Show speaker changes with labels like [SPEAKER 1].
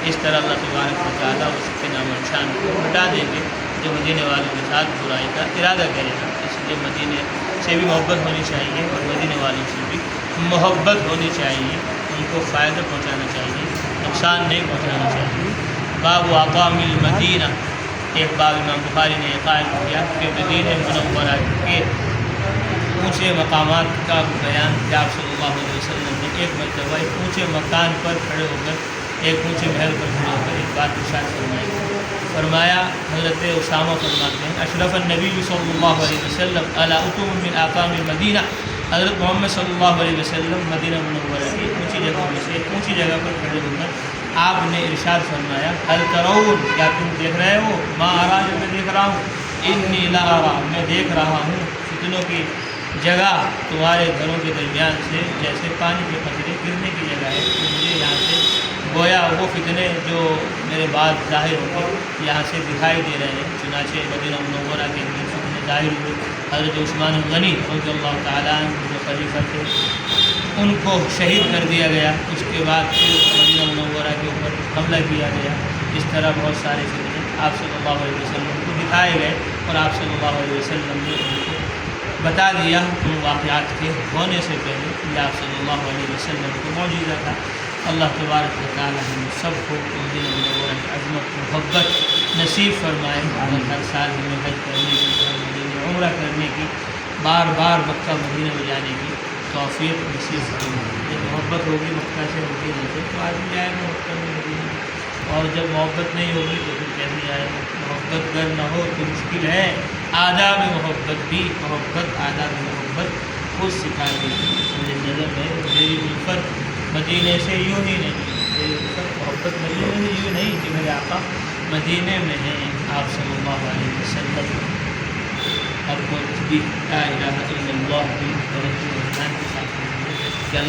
[SPEAKER 1] اس طرح اللہ تبارک و تعالیٰ اس کے نام و شان کو ہٹا دیں گے جو مدینے والوں کے ساتھ برائی کا ارادہ کرے گا۔ اس لیے مدینے سے بھی محبت ہونی چاہیے اور مدینے والوں سے بھی محبت ہونی چاہیے، ان کو فائدہ پہنچانا چاہیے، نقصان نہیں پہنچانا چاہیے۔ باب اقام المدینہ، ایک باب امام بخاری نے قائم کیا کہ مدینہ منورہ کے اونچے مقامات کا بیان کیا۔ آپ صلی اللہ علیہ وسلم نے ایک مرتبہ ایک اونچے مکان پر کھڑے ہو کر، ایک اونچے محل پر کھڑے ہو کر ایک بات ارشاد فرمایا۔ حضرت اسامہ فرماتے ہیں اشرف النبی صلی اللہ علیہ وسلم علی اتم من اقام المدینہ، حضرت محمد صلی اللہ علیہ وسلم مدینہ منورہ کی اونچی جگہوں میں سے ایک اونچی جگہ پر کھڑے ہو کر آپ نے ارشاد فرمایا هل ترون، کیا تم دیکھ رہے ہو، ما ارا، جو میں دیکھ رہا ہوں، انی لا ارا، میں دیکھ رہا ہوں، فتنوں کی جگہ تمہارے گھروں کے درمیان سے جیسے پانی کے قطرے گرنے کی جگہ ہے، تو مجھے یہاں سے گویا وہ فتنے جو میرے بعد ظاہر ہوتے یہاں سے دکھائی دے رہے ہیں۔ چنانچہ مدینہ منورہ کے اندر فتنے ظاہر ہوئے۔ حضرت عثمان غنی رضی اللہ تعالیٰ عنہ جو خلیفہ تھے ان کو شہید کر دیا گیا، اس کے بعد پھر مدینہ منورہ کے اوپر حملہ کیا گیا۔ اس طرح بہت سارے فتنے آپ صلی اللہ علیہ وسلم کو دکھائے گئے اور آپ صلی اللہ علیہ وسلم نے ان کو بتا دیا ان واقعات کے ہونے سے پہلے کہ آپ صلی اللہ علیہ وسلم کو معجزہ تھا۔ اللہ تبارک و تعالیٰ ہم سب کو مدینہ منورہ کی عظمت محبت نصیب فرمائے، اور ہر سال ہمیں حج کرنے کی اور مدینہ عمرہ کرنے کی، بار بار مکہ مدینہ میں جانے کی توفیق نصیب فرمائے۔ جب محبت ہوگی مکہ سے مدینہ سے تو آدمی جائے گا مکہ میں مدینہ، اور جب محبت نہیں ہوگی تو پھر کیسے جائے گا؟ محبت گر نہ ہو تو مشکل ہے۔ آداب محبت بھی، محبت آداب محبت خود سکھا دی۔ مجھے نظر ہے میری الفت مدینے سے یوں ہی نہیں، میری الفت محبت مدینے سے یوں نہیں کہ میرے آقا مدینے میں ہیں آپ صلی اللہ علیہ وسلم۔ اب وہ بھی لا الہ الا اللہ بھی